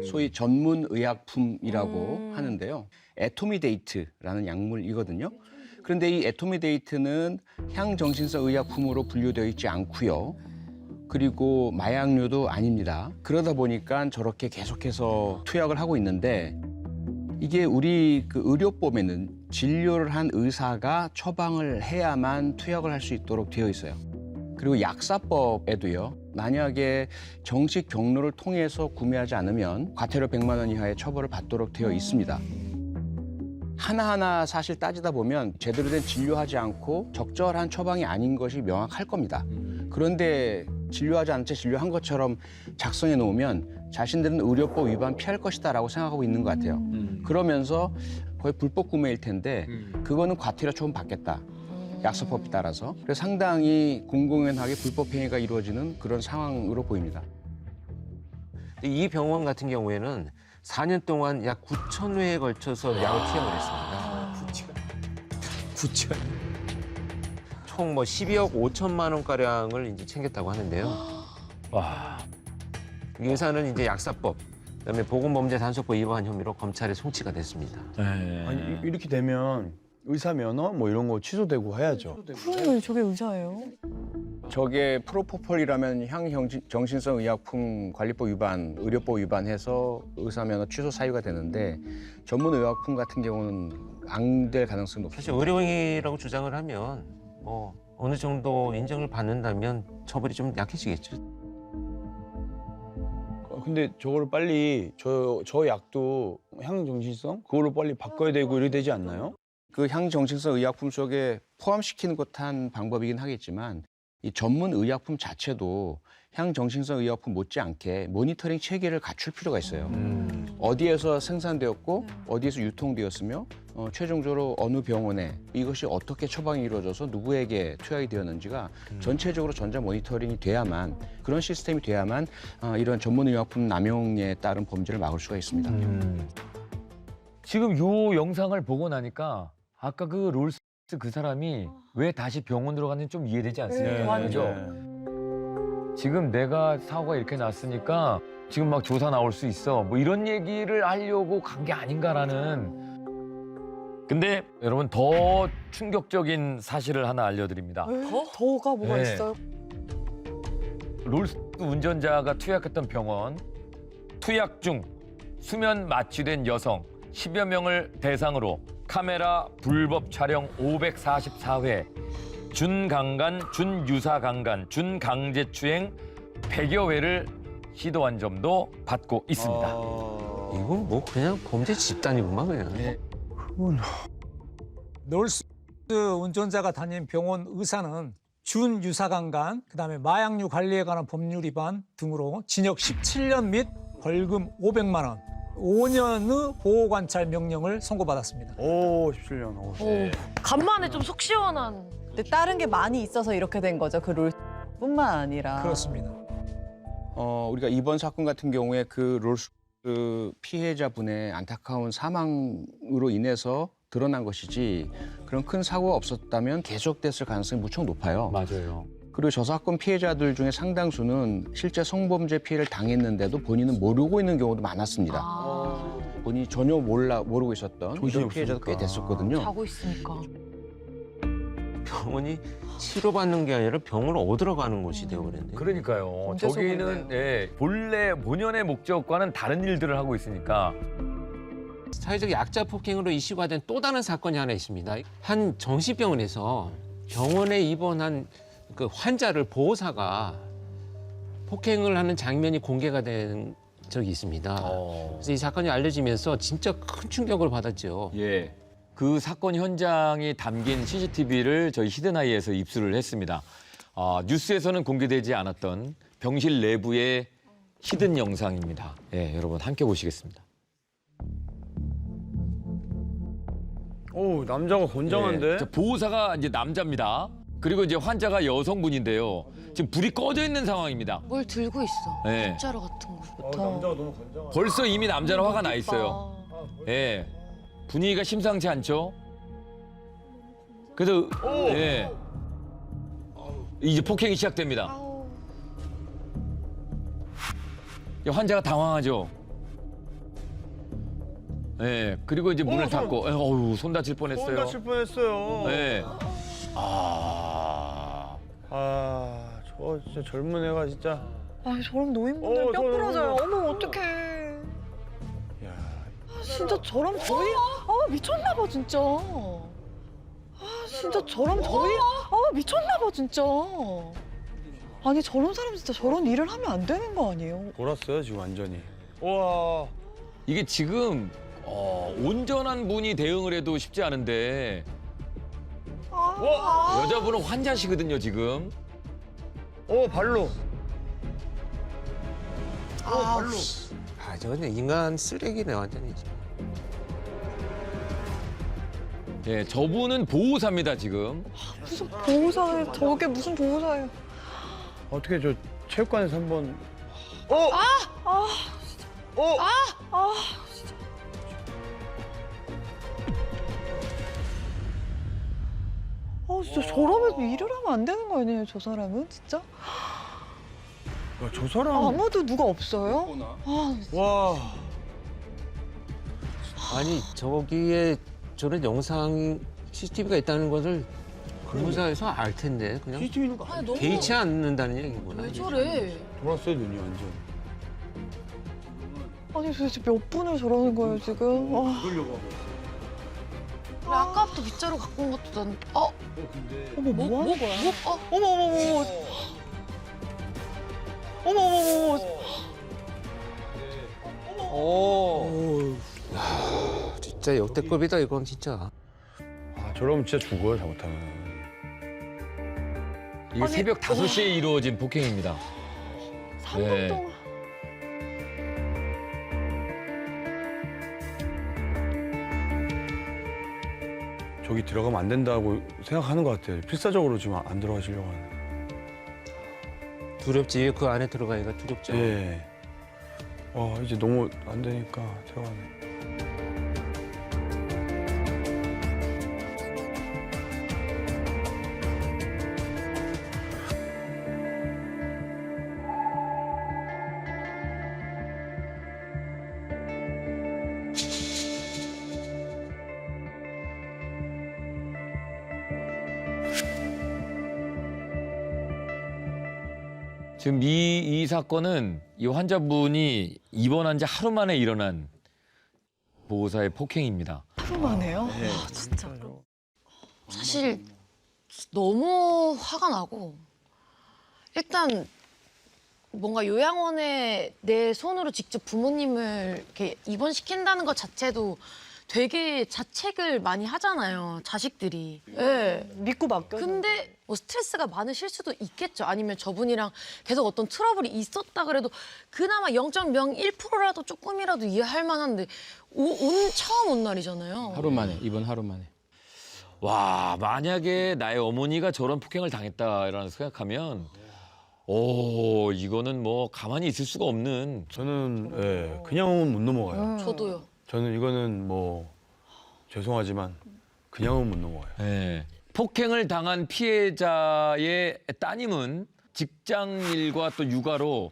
소위 전문 의약품이라고 하는데요. 에토미데이트라는 약물이거든요. 그런데 이 에토미데이트는 향정신성 의약품으로 분류되어 있지 않고요. 그리고 마약류도 아닙니다. 그러다 보니까 저렇게 계속해서 투약을 하고 있는데 이게 우리 그 의료법에는 진료를 한 의사가 처방을 해야만 투약을 할 수 있도록 되어 있어요. 그리고 약사법에도요. 만약에 정식 경로를 통해서 구매하지 않으면 과태료 100만 원 이하의 처벌을 받도록 되어 있습니다. 하나하나 사실 따지다 보면 제대로 된 진료하지 않고 적절한 처방이 아닌 것이 명확할 겁니다. 그런데 진료하지 않은 채 진료한 것처럼 작성해 놓으면 자신들은 의료법 위반 피할 것이다라고 생각하고 있는 것 같아요. 그러면서 거의 불법 구매일 텐데 그거는 과태료 조금 받겠다. 약사법에 따라서. 그래서 상당히 공공연하게 불법 행위가 이루어지는 그런 상황으로 보입니다. 이 병원 같은 경우에는 4년 동안 약 9천 회에 걸쳐서 약을 투약을 했습니다. 9천. 총 뭐 12억 5천만 원 가량을 이제 챙겼다고 하는데요. 와, 이 의사는 이제 약사법, 그다음에 보건범죄단속법 위반 혐의로 검찰에 송치가 됐습니다. 네. 아니, 이렇게 되면 의사 면허 뭐 이런 거 취소되고 해야죠. 그러면 저게 의사예요? 저게 프로포폴이라면 향정신성 의약품 관리법 위반, 의료법 위반해서 의사 면허 취소 사유가 되는데 전문 의약품 같은 경우는 안 될 가능성이 사실 높습니다. 의료행위라고 주장을 하면 뭐 어느 정도 인정을 받는다면 처벌이 좀 약해지겠죠. 근데 저거를 빨리 저 약도 향정신성 그걸로 빨리 바꿔야 되고 이래 되지 않나요? 그 향정신성 의약품 속에 포함시키는 것한 방법이긴 하겠지만 이 전문 의약품 자체도 향정신성 의약품 못지않게 모니터링 체계를 갖출 필요가 있어요. 어디에서 생산되었고 어디에서 유통되었으며 최종적으로 어느 병원에 이것이 어떻게 처방이 이루어져서 누구에게 투약이 되었는지가 전체적으로 전자 모니터링이 돼야만 그런 시스템이 돼야만 이런 전문 의약품 남용에 따른 범죄를 막을 수가 있습니다. 지금 요 영상을 보고 나니까 아까 그 롤스 그 사람이 왜 다시 병원으로 갔는지 좀 이해되지 않습니까? 그죠? 지금 내가 사고가 이렇게 났으니까 지금 막 조사 나올 수 있어. 뭐 이런 얘기를 하려고 간 게 아닌가라는. 근데 여러분 더 충격적인 사실을 하나 알려드립니다. 더가 뭐가 네. 있어요? 롤스 운전자가 투약했던 병원, 투약 중 수면 마취된 여성 10여 명을 대상으로 카메라 불법 촬영 544회, 준강간, 준유사강간, 준강제추행 100여 회를 시도한 점도 받고 있습니다. 이건 뭐 그냥 범죄 집단이구만 그냥. 롤스 운전자가 다닌 병원 의사는 준유사강간, 그다음에 마약류 관리에 관한 법률 위반 등으로 징역 17년 및 벌금 500만 원, 5년의 보호관찰 명령을 선고받았습니다. 오, 17년. 오. 오, 간만에 좀 속 시원한. 근데 다른 게 많이 있어서 이렇게 된 거죠. 그 롤뿐만 아니라. 그렇습니다. 우리가 이번 사건 같은 경우에 그 롤스 피해자분의 안타까운 사망으로 인해서 드러난 것이지 그런 큰 사고가 없었다면 계속됐을 가능성이 무척 높아요. 맞아요. 그리고 저 사건 피해자들 중에 상당수는 실제 성범죄 피해를 당했는데도 본인은 모르고 있는 경우도 많았습니다. 본인이 전혀 모르고 있었던 이런 피해자도 꽤 됐었거든요. 자고 있으니까. 병원이 치료받는 게 아니라 병원을 얻으러 가는 곳이 되어버렸네. 그러니까요. 범죄 저기는 예, 본래 본연의 목적과는 다른 일들을 하고 있으니까. 사회적 약자 폭행으로 이슈가 된 또 다른 사건이 하나 있습니다. 한 정신병원에서 병원에 입원한 그 환자를 보호사가 폭행을 하는 장면이 공개가 된 적이 있습니다. 그래서 이 사건이 알려지면서 진짜 큰 충격을 받았죠. 예. 그 사건 현장이 담긴 CCTV를 저희 히든아이에서 입수를 했습니다. 뉴스에서는 공개되지 않았던 병실 내부의 히든 영상입니다. 예, 여러분 함께 보시겠습니다. 오, 남자가 건장한데? 예, 저 보호사가 이제 남자입니다. 그리고 이제 환자가 여성분인데요. 지금 불이 꺼져 있는 상황입니다. 뭘 들고 있어. 예. 빗자루 같은 거. 남자가 너무 건장하다. 벌써 이미 남자는 화가 나 있어요. 예. 분위기가 심상치 않죠? 그래서 예. 이제 폭행이 시작됩니다. 환자가 당황하죠. 예. 그리고 이제 문을 닫고 어우, 손 다칠 뻔했어요. 손 다칠 뻔했어요. 예. 저 진짜 젊은 애가 진짜. 아, 저런 노인분들 뼈 부러져요. 어머, 어떡해. 야, 진짜 저런 저희 미쳤나 봐 진짜. 진짜 저런 저희 미쳤나 봐 진짜. 아니 저런 사람 진짜 저런 일을 하면 안 되는 거 아니에요? 돌았어요 지금 완전히. 와. 이게 지금 온전한 분이 대응을 해도 쉽지 않은데 여자분은 환자시거든요, 지금. 발로. 발로. 저건 인간 쓰레기네 완전히. 예, 저분은 보호사입니다, 지금. 무슨 보호사예요? 저게 무슨 보호사예요? 어떻게 저 체육관에서 한번. 진짜 저러면 일을 하면 안 되는 거 아니에요, 저 사람은 진짜? 야, 저 사람. 아무도 누가 없어요? 와. 아니 저기에 저런 영상이 CCTV가 있다는 것을 근무사에서 알 텐데 그냥 CCTV 있는 거 아니, 너무 개의치 않는다는 얘기구나. 왜 저래? 돌았어요 눈이 완전. 아니 도대체 몇 분을 저러는 거예요 지금? 아, 그러려고 하고. 그래, 아까부터 빗자루 갖고 온 것도 난 어머 뭐 하는 거야? 어? 어머 어머 어머 어머 어머 어머 오. 진짜 역대급이다 이건 진짜. 아, 저러면 진짜 죽어요, 잘못하면. 이게 새벽 5시에 이루어진 폭행입니다. 3분 네. 동안. 저기 들어가면 안 된다고 생각하는 것 같아요. 필사적으로 지금 안 들어가시려고 하는. 두렵지. 그 안에 들어가기가 두렵죠. 예. 와, 이제 너무 안 되니까 들어가네. 지금 이 사건은 이 환자분이 입원한 지 하루 만에 일어난 보호사의 폭행입니다. 하루 만에요? 네. 아, 진짜. 사실 너무 화가 나고 일단 뭔가 요양원에 내 손으로 직접 부모님을 이렇게 입원시킨다는 것 자체도 되게 자책을 많이 하잖아요, 자식들이. 예. 믿고 맡겨. 근데 뭐 스트레스가 많으실 수도 있겠죠. 아니면 저분이랑 계속 어떤 트러블이 있었다 그래도 그나마 0.01%라도 조금이라도 이해할 만한데 처음 온 날이잖아요. 하루 만에, 이번 하루 만에. 와, 만약에 나의 어머니가 저런 폭행을 당했다라는 생각하면 이거는 뭐 가만히 있을 수가 없는. 저는 예, 그냥은 못 넘어가요. 저도요. 저는 이거는 뭐 죄송하지만 그냥은 못 넘어가요. 예. 폭행을 당한 피해자의 따님은 직장 일과 또 육아로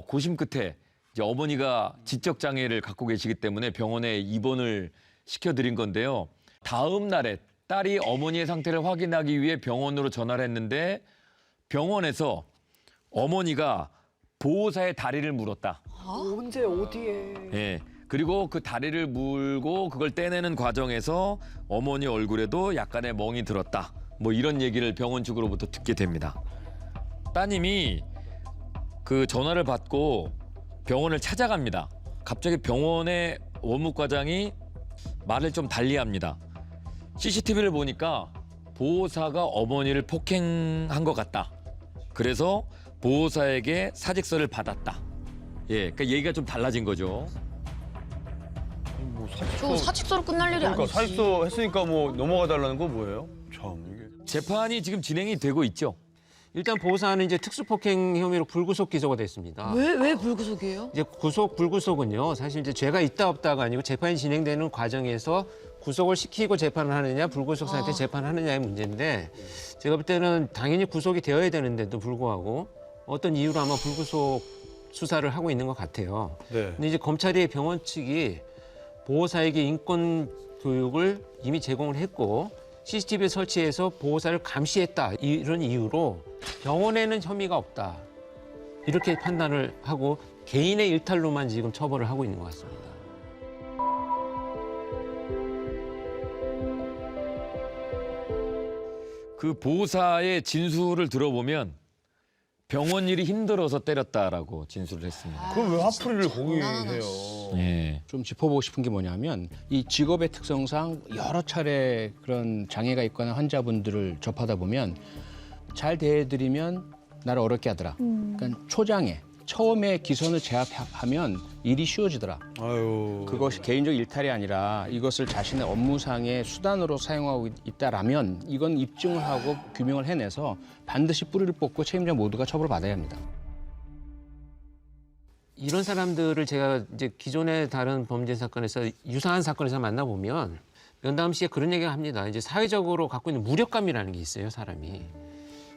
고심 끝에 이제 어머니가 지적 장애를 갖고 계시기 때문에 병원에 입원을 시켜드린 건데요. 다음 날에 딸이 어머니의 상태를 확인하기 위해 병원으로 전화를 했는데 병원에서 어머니가 보호사의 다리를 물었다. 언제 어디에? 예. 그리고 그 다리를 물고 그걸 떼내는 과정에서 어머니 얼굴에도 약간의 멍이 들었다. 뭐 이런 얘기를 병원 측으로부터 듣게 됩니다. 따님이 그 전화를 받고 병원을 찾아갑니다. 갑자기 병원의 원무과장이 말을 좀 달리합니다. CCTV를 보니까 보호사가 어머니를 폭행한 것 같다. 그래서 보호사에게 사직서를 받았다. 예, 그러니까 얘기가 좀 달라진 거죠. 뭐 저 사직서로 끝날 일이 그러니까 아니지. 사직서 했으니까 뭐 넘어가 달라는 거 뭐예요? 참 이게. 재판이 지금 진행이 되고 있죠. 일단 보호사는 이제 특수폭행 혐의로 불구속 기소가 됐습니다. 왜 불구속이에요? 이제 구속 불구속은요. 사실 이제 죄가 있다 없다가 아니고 재판이 진행되는 과정에서 구속을 시키고 재판을 하느냐 불구속 상태 재판을 하느냐의 문제인데 제가 볼 때는 당연히 구속이 되어야 되는데도 불구하고 어떤 이유로 아마 불구속 수사를 하고 있는 것 같아요. 네. 근데 이제 검찰이 병원 측이 보호사에게 인권 교육을 이미 제공을 했고 CCTV 설치해서 보호사를 감시했다 이런 이유로 병원에는 혐의가 없다 이렇게 판단을 하고 개인의 일탈로만 지금 처벌을 하고 있는 것 같습니다. 그 보호사의 진술을 들어보면 병원 일이 힘들어서 때렸다라고 진술을 했습니다. 그럼 왜 화풀이를 거기 장난하나. 해요? 예. 좀 짚어보고 싶은 게 뭐냐면 이 직업의 특성상 여러 차례 그런 장애가 있거나 환자분들을 접하다 보면 잘 대해드리면 나를 어렵게 하더라. 그러니까 초장애, 처음에 기선을 제압하면 일이 쉬워지더라. 아유. 그것이 개인적 일탈이 아니라 이것을 자신의 업무상의 수단으로 사용하고 있다라면 이건 입증을 하고 규명을 해내서 반드시 뿌리를 뽑고 책임자 모두가 처벌을 받아야 합니다. 이런 사람들을 제가 이제 기존의 다른 범죄 사건에서 유사한 사건에서 만나보면 연다음 씨가 그런 얘기를 합니다. 이제 사회적으로 갖고 있는 무력감이라는 게 있어요, 사람이.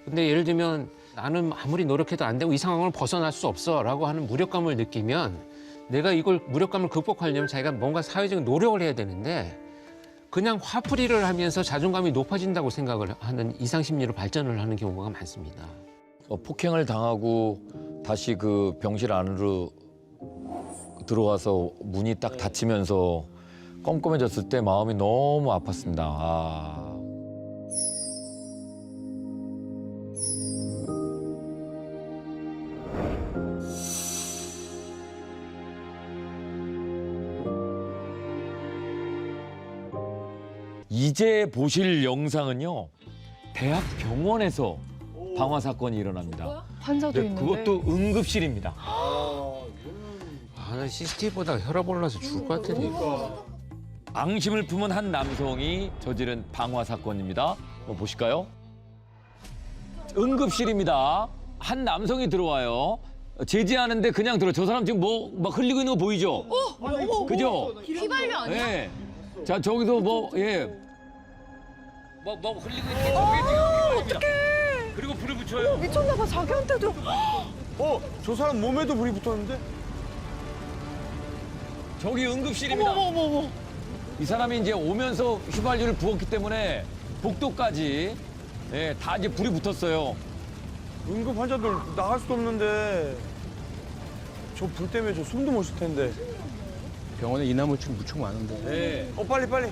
근데 예를 들면 나는 아무리 노력해도 안 되고 이 상황을 벗어날 수 없어라고 하는 무력감을 느끼면 내가 이걸 무력감을 극복하려면 자기가 뭔가 사회적인 노력을 해야 되는데 그냥 화풀이를 하면서 자존감이 높아진다고 생각을 하는 이상 심리로 발전을 하는 경우가 많습니다. 폭행을 당하고 다시 그 병실 안으로 들어와서 문이 딱 닫히면서 껌껌해졌을 때 마음이 너무 아팠습니다. 아. 이제 보실 영상은요, 대학 병원에서 방화 사건이 일어납니다. 환자도 네, 있는데. 그것도 응급실입니다. 아, 나 CCTV 보다가 혈압 올라서 죽을 것 같은데. 앙심을 품은 한 남성이 저지른 방화 사건입니다. 한번 보실까요? 응급실입니다. 한 남성이 들어와요. 제지하는데 그냥 들어. 저 사람 지금 뭐 막 흘리고 있는 거 보이죠? 그죠? 휘발유 아니야? 예. 자, 저기서 뭐, 예. 뭐 흘리고 있는 게 저게 지금 휘발유입니다. 그리고 불을 붙여요. 미쳤나 봐. 자기한테도. 저 사람 몸에도 불이 붙었는데? 저기 응급실입니다. 어머. 이 사람이 이제 오면서 휘발유를 부었기 때문에 복도까지 예, 다 이제 불이 붙었어요. 응급 환자들 나갈 수도 없는데 저 불 때문에 저 숨도 못 쉴 텐데. 병원에 이나물질 무척 많은데. 예. 빨리.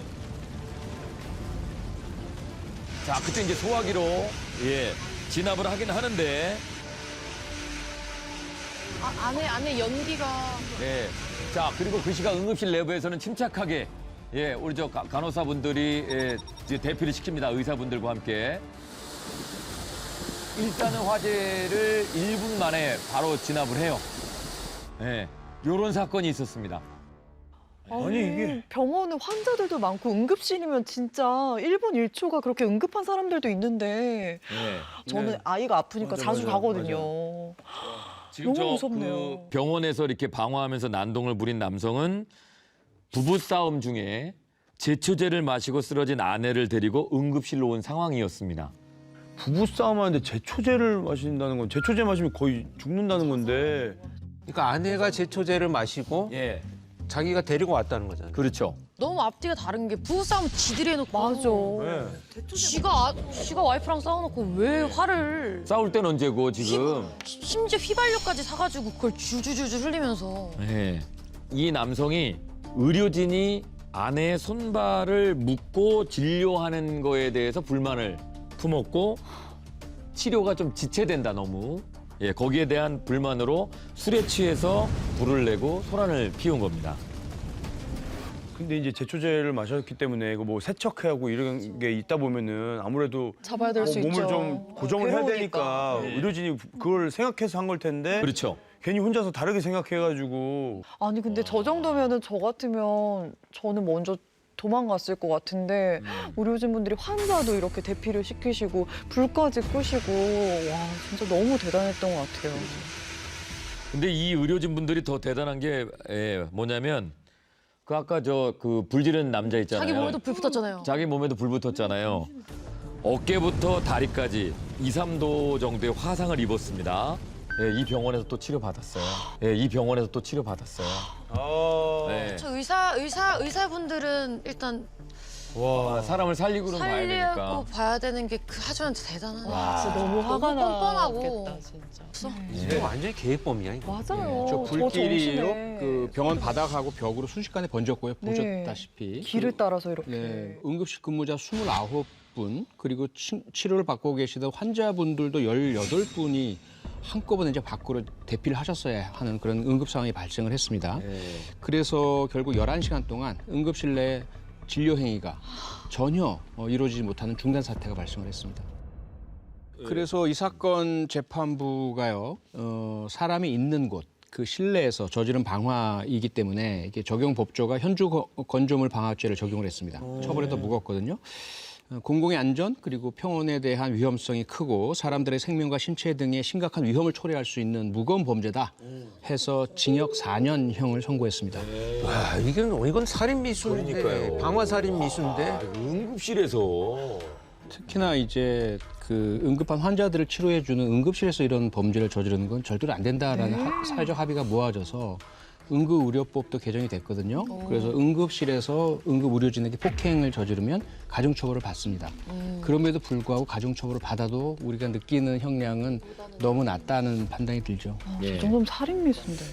자, 그때 이제 소화기로 예, 진압을 하긴 하는데 안에 연기가. 예. 자, 그리고 그 시각 응급실 내부에서는 침착하게 예, 우리 저 간호사분들이 예, 이제 대피를 시킵니다. 의사분들과 함께. 일단은 화재를 1분 만에 바로 진압을 해요. 예. 요런 사건이 있었습니다. 아니, 이게. 병원은 환자들도 많고 응급실이면 진짜 1분 1초가 그렇게 응급한 사람들도 있는데 예. 저는 네. 아이가 아프니까 맞아, 자주 맞아, 가거든요. 지금 너무 저 무섭네요. 그 병원에서 이렇게 방화하면서 난동을 부린 남성은 부부싸움 중에 제초제를 마시고 쓰러진 아내를 데리고 응급실로 온 상황이었습니다. 부부싸움 하는데 제초제를 마신다는 건 제초제 마시면 거의 죽는다는 건데. 그러니까 아내가 제초제를 마시고 예. 자기가 데리고 왔다는 거잖아요. 그렇죠. 너무 앞뒤가 다른 게 부부싸움 지들이 해놓고. 맞아. 네. 지가 와이프랑 싸워놓고 왜 화를. 싸울 땐 언제고 지금. 심지어 휘발유까지 사가지고 그걸 줄줄줄줄 흘리면서. 예. 이 남성이 의료진이 아내의 손발을 묶고 진료하는 거에 대해서 불만을 품었고 치료가 좀 지체된다 너무. 예, 거기에 대한 불만으로 술에 취해서 불을 내고 소란을 피운 겁니다. 근데 이제 제초제를 마셨기 때문에 이거 뭐 세척하고 이런 게 있다 보면은 아무래도 잡아야 될 수 몸을 있죠. 좀 고정을 해야 되니까 네. 의료진이 그걸 생각해서 한 걸 텐데 그렇죠. 괜히 혼자서 다르게 생각해가지고. 아니 근데 저 정도면은 저 같으면 저는 먼저 도망갔을 것 같은데 의료진분들이 환자도 이렇게 대피를 시키시고 불까지 끄시고 와 진짜 너무 대단했던 것 같아요. 근데 이 의료진 분들이 더 대단한 게 뭐냐면 그 아까 저 그 불 지른 남자 있잖아요. 자기 몸에도 불 붙었잖아요. 자기 몸에도 불 붙었잖아요. 어깨부터 다리까지 2, 3도 정도의 화상을 입었습니다. 예, 이 병원에서 또 치료받았어요. 예, 이 병원에서 또 치료받았어요. 네. 저 의사분들은 일단 와, 사람을 살리고는 봐야 되니까. 살리고 봐야 되는 게 그 하지만 진짜 대단하네. 진짜 너무 화가 뻔뻔하고. 나겠다 진짜. 이게 완전히 계획범이야 이거. 맞아요. 저 불길이로 정신에. 그 병원 바닥하고 벽으로 순식간에 번졌고요. 네. 보셨다시피. 길을 따라서 이렇게. 네, 응급실 근무자 29분 그리고 치료를 받고 계시던 환자분들도 18분이 한꺼번에 이제 밖으로 대피를 하셨어야 하는 그런 응급 상황이 발생을 했습니다. 그래서 결국 11시간 동안 응급실 내 진료 행위가 전혀 이루어지지 못하는 중단 사태가 발생을 했습니다. 그래서 이 사건 재판부가요, 사람이 있는 곳, 그 실내에서 저지른 방화이기 때문에 이게 적용 법조가 현주 건조물 방화죄를 적용을 했습니다. 처벌이 더 무겁거든요. 공공의 안전 그리고 평온에 대한 위험성이 크고 사람들의 생명과 신체 등의 심각한 위험을 초래할 수 있는 무거운 범죄다 해서 징역 4년형을 선고했습니다. 와, 이건 살인 미수인데, 그러니까요. 방화 살인 미수인데. 응급실에서. 특히나 이제 그 응급한 환자들을 치료해주는 응급실에서 이런 범죄를 저지르는 건 절대로 안 된다라는 사회적 합의가 모아져서 응급의료법도 개정이 됐거든요. 그래서 응급실에서 응급의료진에게 폭행을 저지르면 가중처벌을 받습니다. 그럼에도 불구하고 가중처벌을 받아도 우리가 느끼는 형량은 너무 낮다는 판단이 들죠. 저 정도면 살인미수인데.